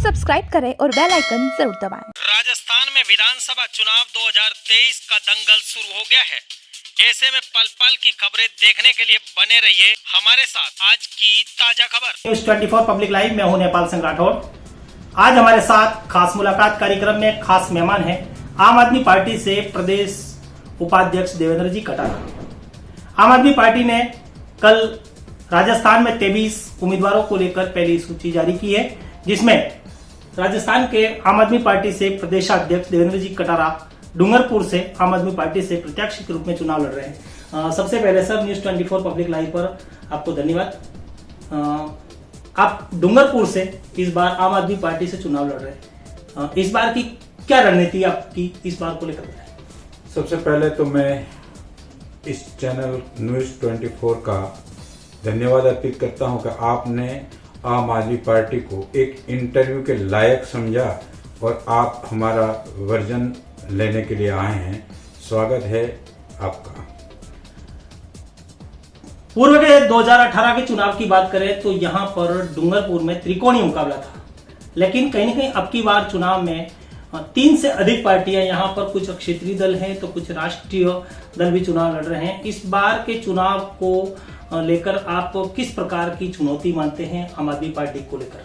Subscribe करें और bell icon जरूर दबाएं। राजस्थान में विधानसभा चुनाव 2023 का दंगल शुरू हो गया है। ऐसे में पल पल की खबरें देखने के लिए बने रहिए हमारे साथ। आज की ताजा खबर न्यूज 24 पब्लिक लाइव में हूं नेपाल सिंह राठौड़। आज हमारे साथ खास मुलाकात कार्यक्रम में खास मेहमान हैं आम आदमी पार्टी से प्रदेश उपाध्यक्ष देवेंद्र जी कटारा। आम आदमी पार्टी ने कल राजस्थान में 23 उम्मीदवारों को लेकर पहली सूची जारी की है, जिसमें राजस्थान के आम आदमी पार्टी से प्रदेशाध्यक्ष देवेंद्र जी कटारा डूंगरपुर से आम आदमी पार्टी से प्रत्याशी के रूप में चुनाव लड़ रहे हैं। सबसे पहले सर, न्यूज 24 पब्लिक लाइव पर आपको धन्यवाद। आप डूंगरपुर से इस बार आम आदमी पार्टी से चुनाव लड़ रहे हैं, इस बार की क्या रणनीति आपकी इस बार को लेकर? सबसे पहले तो मैं इस चैनल न्यूज 24 का धन्यवाद अर्पित करता हूं कि आपने आम आदमी पार्टी को एक इंटरव्यू के लायक समझा और आप हमारा वर्जन लेने के लिए आए हैं। स्वागत है आपका। पूर्व के 2018 के चुनाव की बात करें तो यहां पर डूंगरपुर में त्रिकोणीय मुकाबला था, लेकिन कहीं न कहीं अब की बार चुनाव में 3 से अधिक पार्टियां यहां पर, कुछ क्षेत्रीय दल हैं तो कुछ राष्ट्रीय दल भी चुनाव लड़ रहे हैं। इस बार के चुनाव को लेकर आप किस प्रकार की चुनौती मानते हैं आम आदमी पार्टी को लेकर?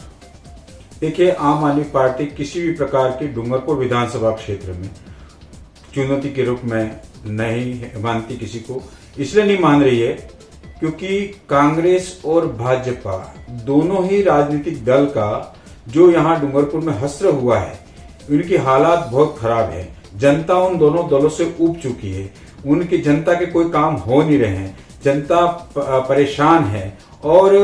देखिए, आम आदमी पार्टी किसी भी प्रकार की डूंगरपुर विधानसभा क्षेत्र में चुनौती के रूप में नहीं मानती किसी को। इसलिए नहीं मान रही है क्योंकि कांग्रेस और भाजपा दोनों ही राजनीतिक दल का जो यहाँ डूंगरपुर में हश्र हुआ है, उनकी हालात बहुत खराब है। जनता उन दोनों दलों से ऊब चुकी है, उनकी जनता के कोई काम हो नहीं रहे हैं, जनता परेशान है और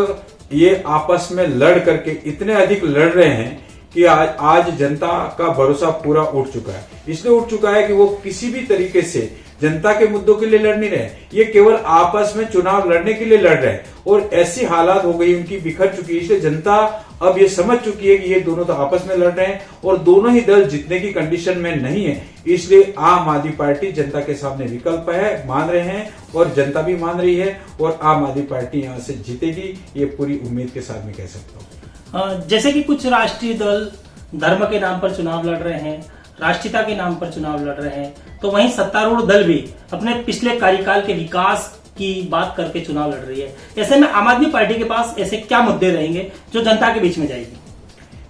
ये आपस में लड़ करके इतने अधिक लड़ रहे हैं कि आज जनता का भरोसा पूरा उठ चुका है। इसलिए उठ चुका है कि वो किसी भी तरीके से जनता के मुद्दों के लिए लड़ नहीं रहे, ये केवल आपस में चुनाव लड़ने के लिए लड़ रहे हैं और ऐसी हालात हो गई, उनकी बिखर चुकी है। इसलिए जनता अब ये समझ चुकी है कि ये दोनों तो आपस में लड़ रहे हैं और दोनों ही दल जीतने की कंडीशन में नहीं है। इसलिए आम आदमी पार्टी जनता के सामने विकल्प है, मान रहे हैं और जनता भी मान रही है और आम आदमी पार्टी यहाँ से जीतेगी, ये पूरी उम्मीद के साथ मैं कह सकता हूँ। जैसे कि कुछ राष्ट्रीय दल धर्म के नाम पर चुनाव लड़ रहे हैं, राष्ट्रीयता के नाम पर चुनाव लड़ रहे हैं, तो वहीं सत्तारूढ़ दल भी अपने पिछले कार्यकाल के विकास की बात करके चुनाव लड़ रही है। ऐसे में आम आदमी पार्टी के पास ऐसे क्या मुद्दे रहेंगे जो जनता के बीच में जाएगी?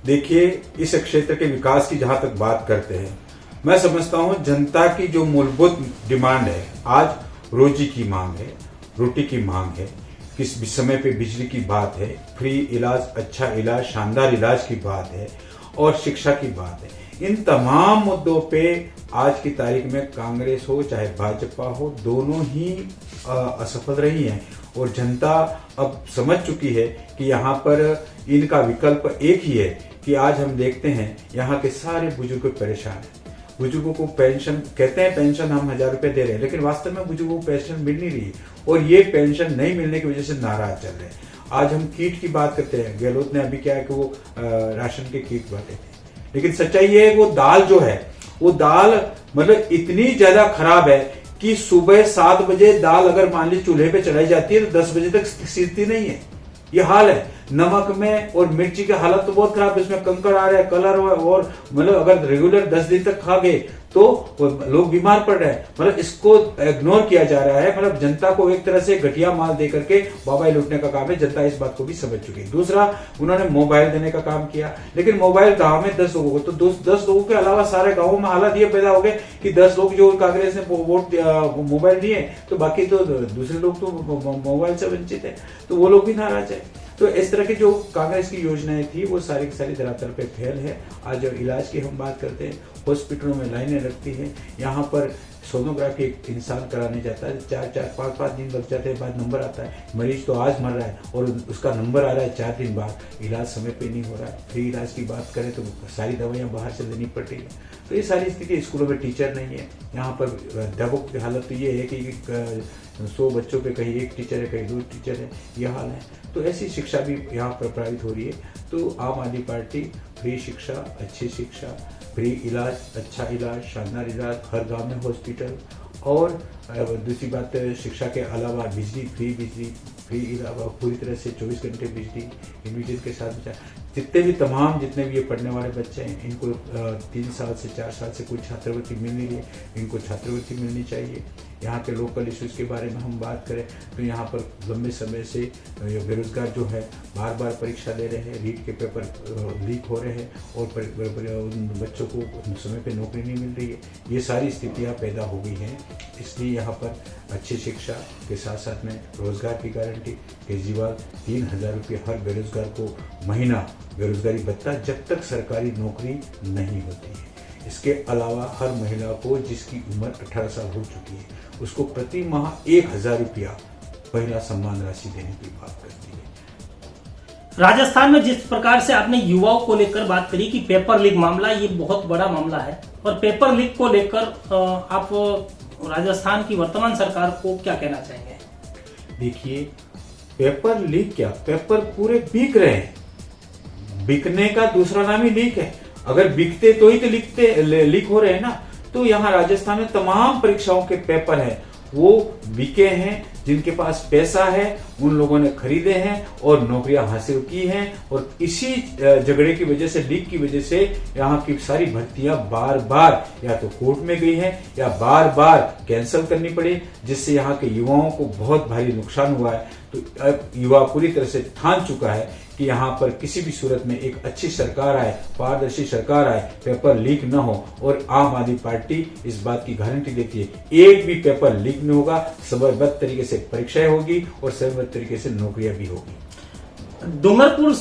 देखिए, इस क्षेत्र के विकास की जहां तक बात करते हैं, मैं समझता हूं जनता की जो मूलभूत डिमांड है, आज रोजी की मांग है, रोटी की मांग है, किस समय पे बिजली की बात है, फ्री इलाज, अच्छा इलाज, शानदार इलाज की बात है और शिक्षा की बात है। इन तमाम मुद्दों पे आज की तारीख में कांग्रेस हो चाहे भाजपा हो, दोनों ही असफल रही हैं और जनता अब समझ चुकी है कि यहाँ पर इनका विकल्प एक ही है कि आज हम देखते हैं यहाँ के सारे बुजुर्ग परेशान हैं। बुजुर्गों को पेंशन कहते हैं, पेंशन हम 1000 रुपए दे रहे हैं, लेकिन वास्तव में बुजुर्गों को पेंशन मिल नहीं रही और ये पेंशन नहीं मिलने की वजह से नाराज चल रहे हैं। आज हम किट की बात करते हैं, गहलोत ने अभी क्या है कि वो राशन के किट बांटे थे, लेकिन सच्चाई ये है वो दाल जो है, वो दाल मतलब इतनी ज्यादा खराब है कि सुबह 7 बजे दाल अगर मान ली चूल्हे पे चढ़ाई जाती है तो 10 बजे तक सिरती नहीं है। ये हाल है। नमक में और मिर्ची की हालत तो बहुत खराब है, इसमें कंकड़ आ रहा है, कलर और मतलब अगर रेगुलर 10 दिन तक खा गए तो लोग बीमार पड़ रहे हैं। मतलब इसको इग्नोर किया जा रहा है। मतलब जनता को एक तरह से घटिया माल दे करके बाबाई लूटने का काम है। जनता इस बात को भी समझ चुकी है। दूसरा, उन्होंने मोबाइल देने का काम किया, लेकिन मोबाइल गांव में 10 लोगों को, तो 10 लोगों के अलावा सारे गांवों में हालात ये पैदा हो गए कि 10 लोग जो कांग्रेस ने वोट मोबाइल दिए तो बाकी तो दूसरे लोग तो मोबाइल से वंचित है, तो वो लोग भी नाराज है। तो इस तरह की जो कांग्रेस की योजनाएं थी वो सारी की सारी धरातल पे फेल है। आज जब इलाज की हम बात करते हैं, हॉस्पिटलों में लाइनें लगती हैं, यहाँ पर सोनोग्राफी एक इंसान कराने जाता है, 4-4, 5-5 दिन लग जाते हैं, बाद नंबर आता है। मरीज तो आज मर रहा है और उसका नंबर आ रहा है 4 दिन बाद, इलाज समय पे नहीं हो रहा है। फ्री इलाज की बात करें तो सारी दवाइयाँ बाहर से लेनी पड़ रही है। तो ये सारी स्थिति, स्कूलों में टीचर नहीं है। यहाँ पर अध्यापकों की हालत तो ये है कि 100 बच्चों पे कहीं 1 टीचर है, कहीं 2 टीचर है, यह हाल है। तो ऐसी शिक्षा भी यहाँ पर प्रभावित हो रही है। तो आम आदमी पार्टी फ्री शिक्षा, अच्छी शिक्षा, फ्री इलाज, अच्छा इलाज, शानदार इलाज, हर गांव में हॉस्पिटल और दूसरी बात शिक्षा के अलावा बिजली, फ्री इलावा पूरी तरह से 24 घंटे बिजली, इंडिविजुअल के साथ जितने भी ये पढ़ने वाले बच्चे हैं, इनको 3 साल से 4 साल से कोई छात्रवृत्ति मिल नहीं रही है, इनको छात्रवृत्ति मिलनी चाहिए। यहाँ के लोकल इश्यूज के बारे में हम बात करें तो यहाँ पर लंबे समय से बेरोजगार जो है बार बार परीक्षा दे रहे हैं, रीट के पेपर लीक हो रहे हैं और उन बच्चों को समय पे नौकरी नहीं मिल रही है। ये सारी स्थितियाँ पैदा हो गई हैं, इसलिए यहाँ पर अच्छी शिक्षा के साथ साथ में रोजगार की गारंटी। केजरीवाल 3,000 रुपये हर बेरोजगार को महीना बेरोजगारी भत्ता जब तक सरकारी नौकरी नहीं होती है। इसके अलावा हर महिला को जिसकी उम्र 18 साल हो चुकी है उसको प्रति माह 1,000 रुपया महिला सम्मान राशि देने की बात करती है। राजस्थान में जिस प्रकार से आपने युवाओं को लेकर बात करी कि पेपर लीक मामला ये बहुत बड़ा मामला है, और पेपर लीक को लेकर आप राजस्थान की वर्तमान सरकार को क्या कहना चाहेंगे? देखिए, पेपर लीक क्या, पेपर पूरे बिक रहे हैं। बिकने का दूसरा नाम ही लीक है। अगर बिकते तो ही तो लीक हो रहे हैं ना। तो यहाँ राजस्थान में तमाम परीक्षाओं के पेपर हैं वो बिके हैं। जिनके पास पैसा है उन लोगों ने खरीदे हैं और नौकरियां हासिल की हैं, और इसी झगड़े की वजह से, लीक की वजह से यहाँ की सारी भर्तियां बार बार या तो कोर्ट में गई हैं या बार बार कैंसिल करनी पड़ी, जिससे यहाँ के युवाओं को बहुत भारी नुकसान हुआ है। तो अब युवा पूरी तरह से ठान चुका है कि यहाँ पर किसी भी सूरत में एक अच्छी सरकार आए, पारदर्शी सरकार आए, पेपर लीक न हो, और आम आदमी पार्टी इस बात की गारंटी देती है एक भी पेपर लीक नहीं होगा, समयबद्ध तरीके से परीक्षाएं होगी और समयबद्ध तरीके से नौकरियां भी होगी। डूंगरपुर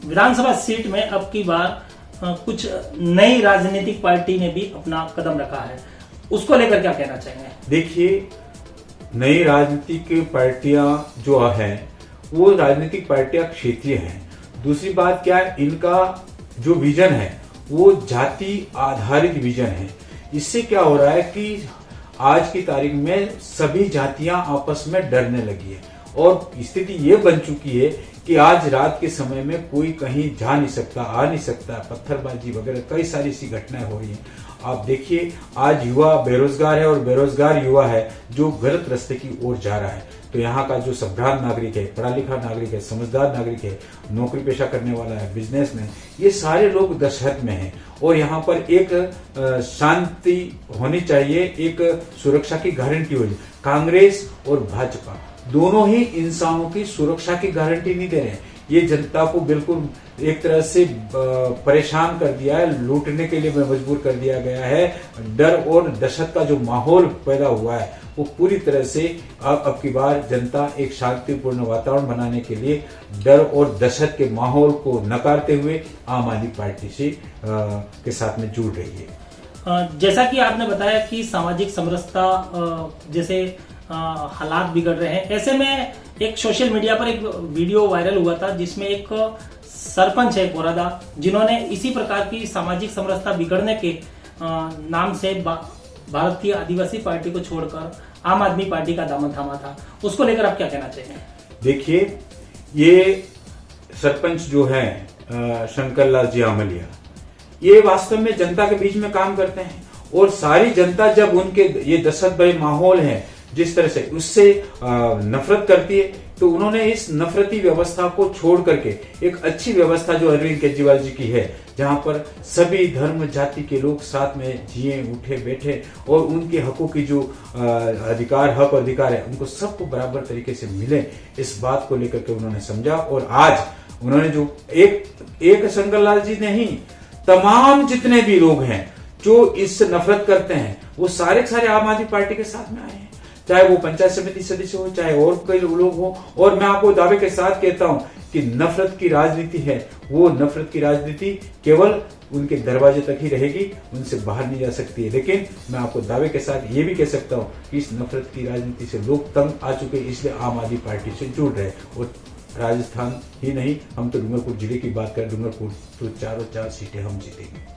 विधानसभा सीट में अब की बार कुछ नई राजनीतिक पार्टी ने भी अपना कदम रखा है, उसको लेकर क्या कहना चाहेंगे? देखिए, नई राजनीतिक पार्टियां जो हैं वो राजनीतिक पार्टियां क्षेत्रीय हैं। दूसरी बात क्या है, इनका जो विजन है वो जाति आधारित विजन है। इससे क्या हो रहा है कि आज की तारीख में सभी जातियां आपस में डरने लगी है, और स्थिति ये बन चुकी है कि आज रात के समय में कोई कहीं जा नहीं सकता, आ नहीं सकता। पत्थरबाजी वगैरह कई सारी ऐसी घटनाएं हो रही हैं। आप देखिए, आज युवा बेरोजगार है और बेरोजगार युवा है जो गलत रास्ते की ओर जा रहा है। तो यहाँ का जो सभ्रांत नागरिक है, पढ़ा लिखा नागरिक है, समझदार नागरिक है, नौकरी पेशा करने वाला है, बिजनेसमैन, ये सारे लोग दशहत में हैं। और यहाँ पर एक शांति होनी चाहिए, एक सुरक्षा की गारंटी होनी। कांग्रेस और भाजपा दोनों ही इंसानों की सुरक्षा की गारंटी नहीं दे रहे हैं। ये जनता को बिल्कुल एक तरह से परेशान कर दिया है, लूटने के लिए मजबूर कर दिया गया है। डर और दहशत का जो माहौल पैदा हुआ है वो पूरी तरह से अब की बार जनता एक शांतिपूर्ण वातावरण बनाने के लिए डर और दहशत के माहौल को नकारते हुए आम आदमी पार्टी से के साथ में जुड़ रही है। जैसा कि आपने बताया कि सामाजिक समरसता जैसे हालात बिगड़ रहे हैं, ऐसे में एक सोशल मीडिया पर एक वीडियो वायरल हुआ था जिसमें एक सरपंच है कोरादा, जिन्होंने इसी प्रकार की सामाजिक समरसता बिगड़ने के नाम से भारतीय आदिवासी पार्टी को छोड़कर आम आदमी पार्टी का दामन थामा था। उसको लेकर आप क्या कहना चाहिए? देखिए, ये सरपंच जो है शंकर लाल जी आमलिया, ये वास्तव में जनता के बीच में काम करते हैं, और सारी जनता जब उनके ये दहशत भरे माहौल है जिस तरह से उससे नफरत करती है, तो उन्होंने इस नफरती व्यवस्था को छोड़ करके एक अच्छी व्यवस्था जो अरविंद केजरीवाल जी की है, जहां पर सभी धर्म जाति के लोग साथ में जिए, उठे, बैठे, और उनके हकों की जो हक अधिकार है उनको सबको बराबर तरीके से मिले, इस बात को लेकर के उन्होंने समझा। और आज उन्होंने जो एक शंकर लाल जी नहीं, तमाम जितने भी लोग हैं जो इससे नफरत करते हैं वो सारे आम आदमी पार्टी के साथ में आए हैं, चाहे वो पंचायत समिति सदस्य हो, चाहे और कोई लोग हो। और मैं आपको दावे के साथ कहता हूं कि नफरत की राजनीति है, वो नफरत की राजनीति केवल उनके दरवाजे तक ही रहेगी, उनसे बाहर नहीं जा सकती है। लेकिन मैं आपको दावे के साथ ये भी कह सकता हूं कि इस नफरत की राजनीति से लोग तंग आ चुके, इसलिए आम आदमी पार्टी से जुड़ रहे। और राजस्थान ही नहीं, हम तो डूंगरपुर जिले की बात करें, डूंगरपुर तो 4 सीटें हम जीतेंगे।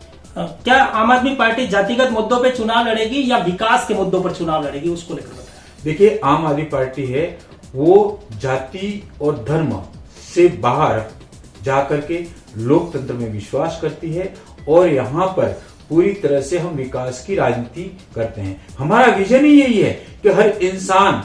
क्या आम आदमी पार्टी जातिगत मुद्दों पे चुनाव लड़ेगी या विकास के मुद्दों पर चुनाव लड़ेगी, उसको लेकर बताएं। देखिए, आम आदमी पार्टी है वो जाति और धर्म से बाहर जाकर के लोकतंत्र में विश्वास करती है, और यहाँ पर पूरी तरह से हम विकास की राजनीति करते हैं। हमारा विजन ही यही है कि हर इंसान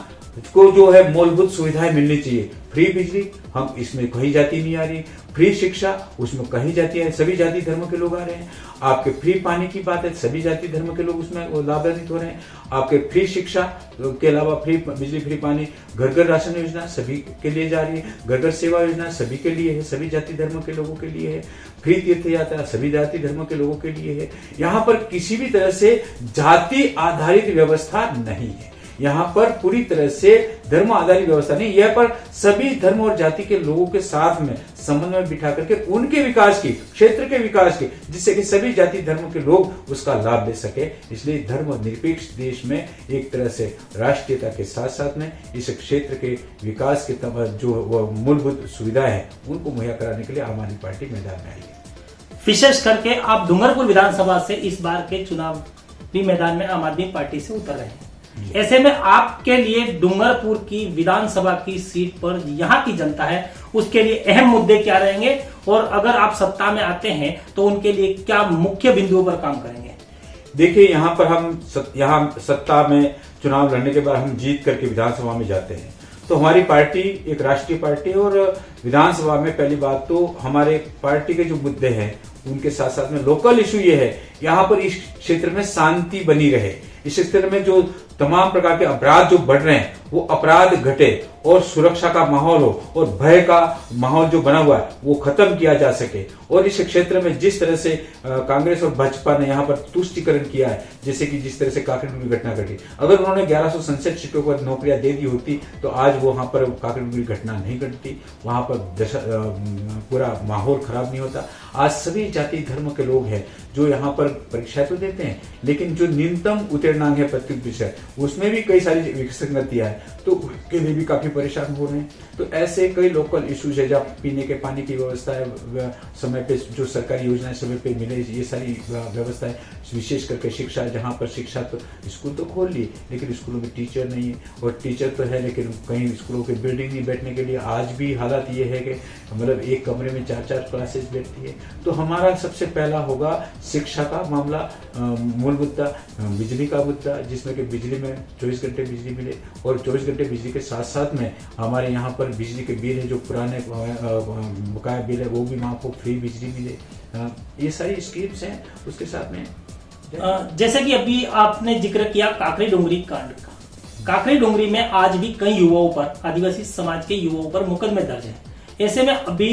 को जो है मूलभूत सुविधाएं मिलनी चाहिए, फ्री बिजली, हम इसमें कहीं जाति नहीं आ रही। फ्री शिक्षा, उसमें कहीं जाति है, सभी जाति धर्म के लोग आ रहे हैं। आपके फ्री पानी की बात है, सभी जाति धर्म के लोग उसमें लाभान्वित हो रहे हैं। आपके फ्री शिक्षा के अलावा फ्री बिजली, फ्री पानी, घर घर राशन योजना सभी के लिए जा रही है। घर घर सेवा योजना सभी के लिए है, सभी जाति धर्म के लोगों के लिए है। फ्री तीर्थ यात्रा सभी जाति धर्म के लोगों के लिए है। यहाँ पर किसी भी तरह से जाति आधारित व्यवस्था नहीं है। यहाँ पर पूरी तरह से धर्म आधारित व्यवस्था नहीं, यह पर सभी धर्म और जाति के लोगों के साथ में समन्वय बिठा करके उनके विकास की, क्षेत्र के विकास की, जिससे कि सभी जाति धर्म के लोग उसका लाभ ले सके। इसलिए धर्म निरपेक्ष देश में एक तरह से राष्ट्रीयता के साथ साथ में इस क्षेत्र के विकास के जो मूलभूत सुविधाएं हैं उनको मुहैया कराने के लिए आम आदमी पार्टी मैदान में आई है। विशेष करके आप डूंगरपुर विधानसभा से इस बार के चुनावी मैदान में आम आदमी पार्टी से उतर रहे हैं। ऐसे में आपके लिए डूंगरपुर की विधानसभा की सीट पर यहाँ की जनता है, उसके लिए अहम मुद्दे क्या रहेंगे और अगर आप सत्ता में आते हैं तो उनके लिए क्या मुख्य बिंदुओं पर काम करेंगे? देखिए, यहाँ पर हम यहाँ सत्ता में चुनाव लड़ने के बाद हम जीत करके विधानसभा में जाते हैं तो हमारी पार्टी एक राष्ट्रीय पार्टी है और विधानसभा में पहली बात तो हमारे पार्टी के जो मुद्दे हैं उनके साथ साथ में लोकल इशू ये है, यहाँ पर इस क्षेत्र में शांति बनी रहे, इस क्षेत्र में जो तमाम प्रकार के अपराध जो बढ़ रहे हैं वो अपराध घटे और सुरक्षा का माहौल हो और भय का माहौल जो बना हुआ है वो खत्म किया जा सके। और इस क्षेत्र में जिस तरह से कांग्रेस और भाजपा ने यहाँ पर तुष्टिकरण किया है, जैसे कि जिस तरह से काकड़ी घटना घटी, अगर उन्होंने 1100 संसद सीटों पर नौकरियां दे दी होती तो आज वो वहां पर काकड़ी घटना नहीं घटती, वहां पर पूरा माहौल खराब नहीं होता। आज सभी जाति धर्म के लोग हैं जो यहाँ पर परीक्षाएं तो देते हैं, लेकिन जो न्यूनतम उत्तीर्णांक है प्रत्येक विषय उसमें भी कई सारी विसंगतियां हैं, तो उसके लिए भी काफी परेशान हो रहे हैं। तो ऐसे कई लोकल इश्यूज है, जब पीने के पानी की व्यवस्था है, समय पे जो सरकारी योजनाएं समय पे मिले, ये सारी व्यवस्था है। विशेष करके शिक्षा, जहाँ पर शिक्षा तो स्कूल तो खोल लिए लेकिन स्कूलों में टीचर नहीं है, और टीचर तो है लेकिन कहीं स्कूलों की बिल्डिंग नहीं बैठने के लिए। आज भी हालात ये है कि मतलब एक कमरे में 4-4 क्लासेस बैठती है। तो हमारा सबसे पहला होगा शिक्षा का मामला, मूल मुद्दा बिजली का मुद्दा, जिसमें कि बिजली में 24 घंटे बिजली मिले और 24 घंटे बिजली के साथ साथ में हमारे यहाँ पर बिजली के बिल है जो पुराने बकाया बिल है वो भी वहाँ को फ्री बिजली मिले। ये सारी स्कीम्स हैं। उसके साथ में जैसे कि अभी आपने जिक्र किया काकड़ी डोंगरी कांड का, काकड़ी डोंगरी में आज भी कई युवाओं पर, आदिवासी समाज के युवाओं पर मुकदमे दर्ज है। ऐसे में अभी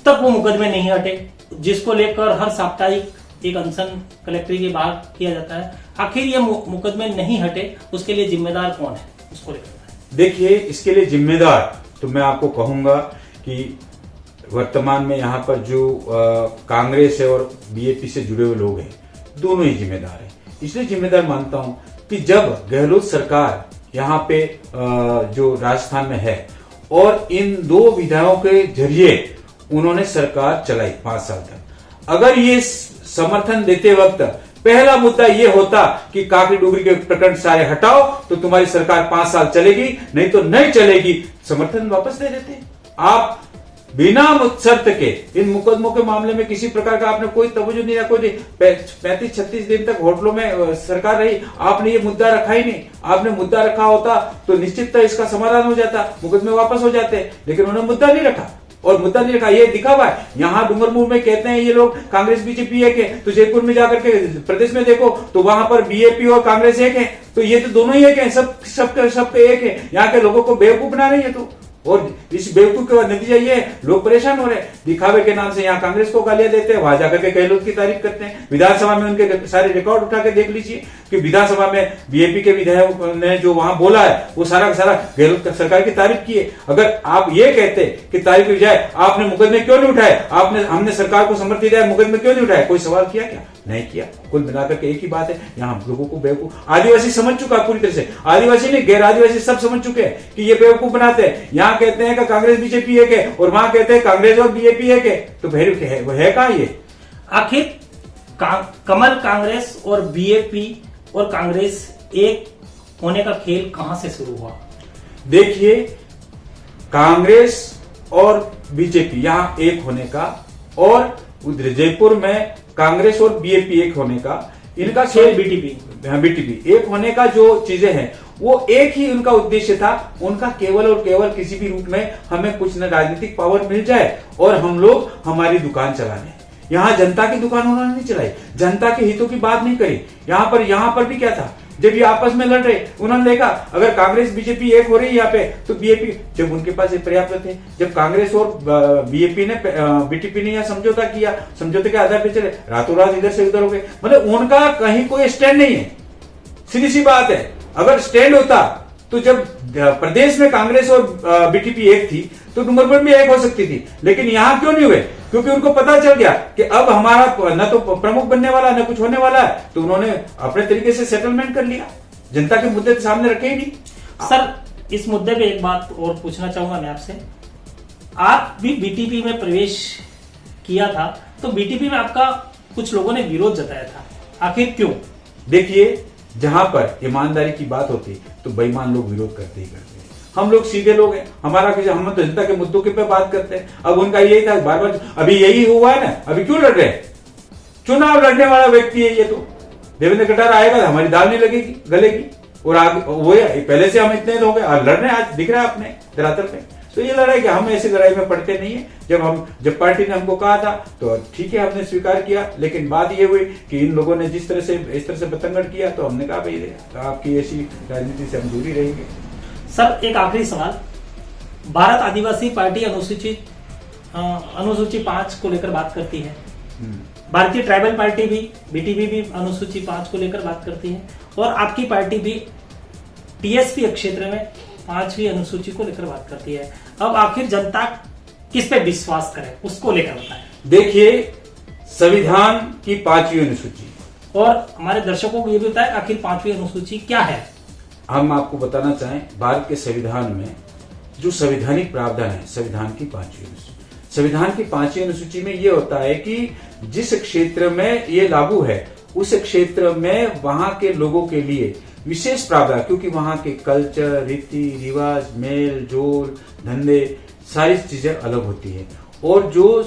तक वो मुकदमे नहीं हटे, जिसको लेकर हर साप्ताहिक एक अनशन कलेक्ट्रेट के बाहर किया जाता है। आखिर ये मुकदमे नहीं हटे, उसके लिए जिम्मेदार कौन है? उसको लेकर देखिए, इसके लिए जिम्मेदार तो मैं आपको कहूंगा कि वर्तमान में यहाँ पर जो कांग्रेस है और बीएपी से जुड़े हुए लोग हैं, दोनों ही जिम्मेदार हैं। इसलिए जिम्मेदार मानता हूं कि जब गहलोत सरकार यहाँ पे जो राजस्थान में है और इन 2 विधायकों के जरिए उन्होंने सरकार चलाई 5 साल तक, अगर ये समर्थन देते वक्त पहला मुद्दा ये होता कि काकड़ी डोंगरी के प्रकरण सारे हटाओ तो तुम्हारी सरकार 5 साल चलेगी, नहीं तो नहीं चलेगी, समर्थन वापस दे देते। आप बिना शर्त के इन मुकदमों के मामले में किसी प्रकार का आपने कोई तवज्जो नहीं रखा, कोई 35-36 दिन तक होटलों में सरकार रही, आपने ये मुद्दा रखा ही नहीं। आपने मुद्दा रखा होता तो निश्चिततः इसका समाधान हो जाता, मुकदमे वापस हो जाते, लेकिन उन्होंने मुद्दा नहीं रखा। और मुद्दा नहीं रखा, ये दिखा हुआ है। यहाँ डूंगरपुर में कहते हैं ये लोग कांग्रेस बीजेपी एक है, तो जयपुर में जाकर के प्रदेश में देखो तो वहां पर बीएपी और कांग्रेस एक है, तो ये तो दोनों ही एक है, सब एक है। यहाँ के लोगों को बेवकूफ बना रही है। तो और इस बेवकूफ का नतीजा ये है, लोग परेशान हो रहे हैं। दिखावे के नाम से यहाँ कांग्रेस को गालियां देते हैं, वहां जाकर के गहलोत की तारीफ करते हैं। विधानसभा में उनके सारे रिकॉर्ड उठा के देख लीजिए कि विधानसभा में बीएपी के विधायक ने जो वहां बोला है वो सारा गहलोत सरकार की तारीफ की है। अगर आप ये कहते कि तारीफ की जाए, आपने मुकदमे क्यों नहीं उठाए? हमने सरकार को समर्थन दिया, मुकदमे क्यों नहीं उठाए? कोई सवाल किया क्या? नहीं किया। कुल मिलाकर के एक ही बात है, यहाँ लोगों को बेवकूफ, आदिवासी समझ चुका पूरी तरह से, आदिवासी नहीं गैर आदिवासी सब समझ चुके हैं कि ये बेवकूफ बनाते हैं। यहाँ कहते हैं कि कांग्रेस बीजेपी एक है और वहां कहते हैं कांग्रेस और बीजेपी एक है, तो वो है कहां ये? आखिर कमल कांग्रेस और बीएपी और कांग्रेस एक होने का खेल कहां से शुरू हुआ? देखिए, कांग्रेस और बीजेपी यहां एक होने का और जयपुर में कांग्रेस और बीएपी एक होने का, इनका खेल बीटीपी एक होने का जो चीजें हैं वो एक ही उनका उद्देश्य था, उनका केवल और केवल किसी भी रूप में हमें कुछ न राजनीतिक पावर मिल जाए और हम लोग हमारी दुकान चलाने। यहाँ जनता की दुकान उन्होंने नहीं चलाई, जनता के हितों की बात नहीं करी। यहाँ पर भी क्या था, जब ये आपस में लड़ रहे, उन्होंने देखा अगर कांग्रेस बीजेपी एक हो रही है यहाँ पे, तो बीजेपी, जब उनके पास पर्याप्त थे, जब कांग्रेस और बीजेपी ने बीटीपी ने यहाँ समझौता किया, समझौते के आधार पर चले, रातों रात इधर से उधर हो गए। मतलब उनका कहीं कोई स्टैंड नहीं है। सीधी सी बात है, अगर स्टैंड होता तो जब प्रदेश में कांग्रेस और बीटीपी एक थी तो डूंगरपुर में एक हो सकती थी, लेकिन यहां क्यों नहीं हुए? क्योंकि उनको पता चल गया कि अब हमारा न तो प्रमुख बनने वाला न कुछ होने वाला है, तो उन्होंने अपने तरीके से सेटलमेंट कर लिया, जनता के मुद्दे सामने रखे ही नहीं। सर, इस मुद्दे पे एक बात और पूछना चाहूंगा मैं आपसे। आप भी बीटीपी में प्रवेश किया था, तो बीटीपी में आपका कुछ लोगों ने विरोध जताया था, आखिर क्यों? देखिए, जहां पर ईमानदारी की बात होती तो बेईमान लोग विरोध करते ही करते हैं। हम लोग सीधे लोग हैं, हम तो जनता के मुद्दों के पे बात करते हैं। अब उनका यही था, बार बार अभी यही हुआ है ना, अभी क्यों लड़ रहे हैं? चुनाव लड़ने वाला व्यक्ति है ये, तो देवेंद्र कटारा आएगा तो हमारी दाल नहीं लगेगी, गलेगी। और आगे वो पहले से हम इतने हो गए, लड़ रहे हैं, आज दिख रहा है अपने धरातल पे। तो ये लड़ाई कि हम ऐसी लड़ाई में पड़ते नहीं है। जब पार्टी ने हमको कहा था तो ठीक है, हमने स्वीकार किया, लेकिन बात ये हुई कि इन लोगों ने इस तरह से बतंगड़ किया, तो हमने कहा भाई तो आपकी ऐसी राजनीति से हम दूरी रहेंगे। सर, एक आखिरी सवाल, भारत आदिवासी पार्टी अनुसूची 5 को लेकर बात करती है, भारतीय ट्राइबल पार्टी भी, बीटीपी भी अनुसूची 5 को लेकर बात करती है, और आपकी पार्टी भी टीएसपी क्षेत्र में 5वीं अनुसूची को लेकर बात करती है। अब आखिर जनता किस पे विश्वास करे, उसको लेकर बताएं। देखिए, संविधान की 5वीं अनुसूची, और हमारे दर्शकों को ये भी बताएं आखिर 5वीं अनुसूची क्या है। हम आपको बताना चाहें, भारत के संविधान में जो संवैधानिक प्रावधान है, संविधान की 5वीं अनुसूची, संविधान की 5वीं अनुसूची में यह होता है कि जिस क्षेत्र में ये लागू है, उस क्षेत्र में वहां के लोगों के लिए विशेष प्रावधान, क्योंकि वहां के कल्चर, रीति रिवाज, मेल जोल, धंधे, सारी चीजें अलग होती है। और जो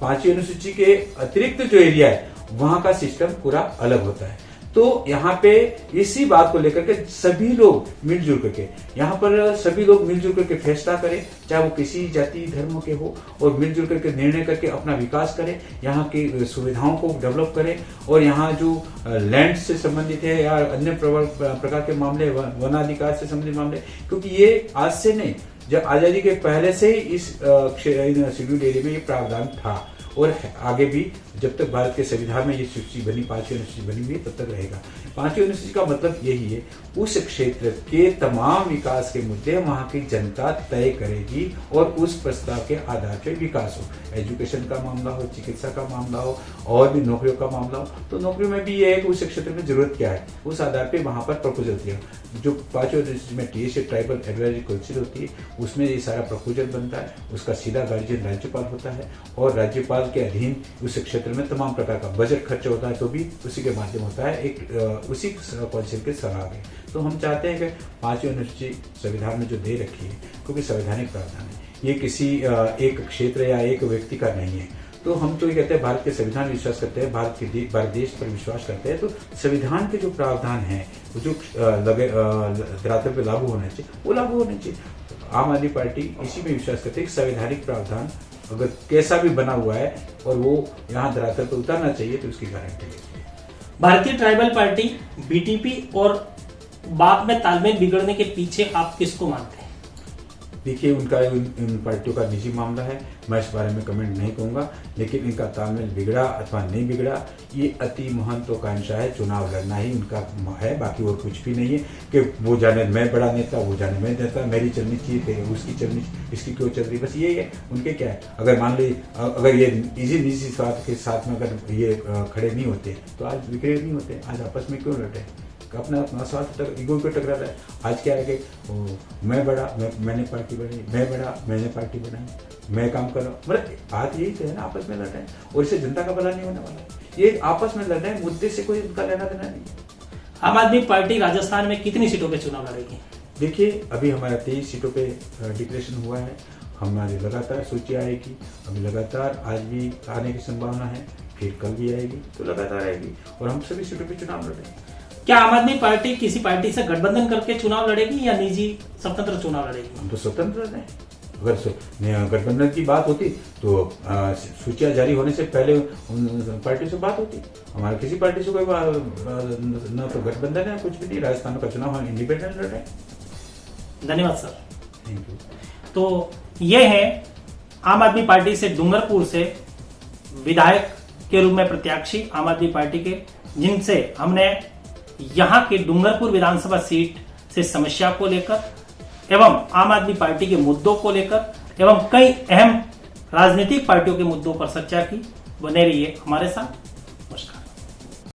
5वीं अनुसूची के अतिरिक्त जो एरिया है, वहां का सिस्टम पूरा अलग होता है। तो यहाँ पे इसी बात को लेकर के सभी लोग मिलजुल करके, यहाँ पर सभी लोग मिलजुल करके फैसला करें, चाहे वो किसी जाति धर्म के हो, और मिलजुल करके निर्णय करके अपना विकास करें, यहाँ की सुविधाओं को डेवलप करें, और यहाँ जो लैंड से संबंधित है या अन्य प्रकार के मामले, वनाधिकार से संबंधित मामले, क्योंकि ये आज से नहीं, जब आजादी के पहले से ही इस शेड्यूल्ड एरिया में ये प्रावधान था, और आगे भी जब तक भारत के संविधान में ये सूची बनी, 5वीं अनुसूची बनी हुई है, तब तक रहेगा। 5वीं अनुसूची का मतलब यही है, उस क्षेत्र के तमाम विकास के मुद्दे वहां की जनता तय करेगी, और उस प्रस्ताव के आधार पर विकास हो। एजुकेशन का मामला हो, चिकित्सा का मामला हो, और भी नौकरियों का मामला हो, तो नौकरियों में भी ये है कि उस क्षेत्र में जरूरत क्या है, उस आधार पर वहां पर प्रपोजल दिया। जो 5वीं अनुसूची में टीएसए ट्राइबल एडवाइजरी काउंसिल होती है, उसमें ये सारा प्रपोजल बनता है, उसका सीधा गार्जियन राज्यपाल होता है, और राज्यपाल के अधीन उस क्षेत्र में तमाम प्रकार का बजट खर्च होता है, तो भी उसी के माध्यम होता है, एक उसी काउंसिल के सलाह है। तो हम चाहते हैं कि 5वीं अनुसूची संविधान में जो दे रखी है, क्योंकि संवैधानिक प्रावधान है, ये किसी एक क्षेत्र या एक व्यक्ति का नहीं है। तो हम तो ये कहते हैं भारत के संविधान विश्वास करते हैं, भारत देश पर विश्वास करते हैं, तो संविधान के जो प्रावधान है, वो जो धरातल पे लागू होने चाहिए, वो लागू होने चाहिए। आम आदमी पार्टी इसी में विश्वास करते हैं कि संवैधानिक प्रावधान अगर कैसा भी बना हुआ है और वो यहाँ धरातल पर उतारना चाहिए, तो उसकी गारंटी लेती है। भारतीय ट्राइबल पार्टी, बीटीपी और बाप में तालमेल बिगड़ने के पीछे आप किसको मानते हैं? देखिए, उनका इन पार्टियों का निजी मामला है, मैं इस बारे में कमेंट नहीं करूंगा, लेकिन इनका तालमेल बिगड़ा अथवा नहीं बिगड़ा, ये अति महत्वाकांक्षा है, चुनाव लड़ना ही उनका है, बाकी और कुछ भी नहीं है। कि वो जाने मैं बड़ा नेता, वो जाने मैं नेता, मेरी चलनी चाहिए, उसकी चलनी, इसकी क्यों चल रही, बस यही है उनके। क्या है, अगर मान ली अगर ये निजी स्वार्थ के साथ में अगर ये खड़े नहीं होते, तो आज बिखरे नहीं होते, आज आपस में क्यों लड़े, अपना स्वार्थ ईगो पे टकरा रहा है। आज क्या है कि मैं बड़ा, मैंने पार्टी बनाई, मैं बड़ा, मैंने पार्टी बनाई, मैं काम कर रहा हूँ, मतलब बात यही तो है ना, आपस में लड़ रहे हैं, और इससे जनता का भला नहीं होने वाला है। ये आपस में लड़ रहे हैं, मुद्दे से कोई उनका लेना देना नहीं। आम आदमी पार्टी राजस्थान में कितनी सीटों पे चुनाव लड़ेगी? देखिए, अभी हमारा 23 सीटों पे डिक्लेरेशन हुआ है, हमारी लगातार सूची आएगी, अभी लगातार आज भी आने की संभावना है, फिर कल भी आएगी, तो लगातार आएगी, और हम सभी सीटों पे चुनाव लड़ रहे हैं। क्या आम आदमी पार्टी किसी पार्टी से गठबंधन करके चुनाव लड़ेगी या निजी स्वतंत्र चुनाव लड़ेगी? हम तो स्वतंत्र हैं। अगर गठबंधन की बात होती तो सूचियां जारी होने से पहले उन पार्टी से बात होती। हमारे किसी पार्टी से कोई न तो गठबंधन है, कुछ भी नहीं। राजस्थान का चुनाव हम इंडिपेंडेंट लड़ रहे हैं। धन्यवाद सर। Thank you. तो ये है आम आदमी पार्टी से डूंगरपुर से विधायक के रूप में प्रत्याशी आम आदमी पार्टी के, जिनसे हमने यहाँ के डूंगरपुर विधानसभा सीट से समस्या को लेकर एवं आम आदमी पार्टी के मुद्दों को लेकर एवं कई अहम राजनीतिक पार्टियों के मुद्दों पर चर्चा की। बने रहिए हमारे साथ।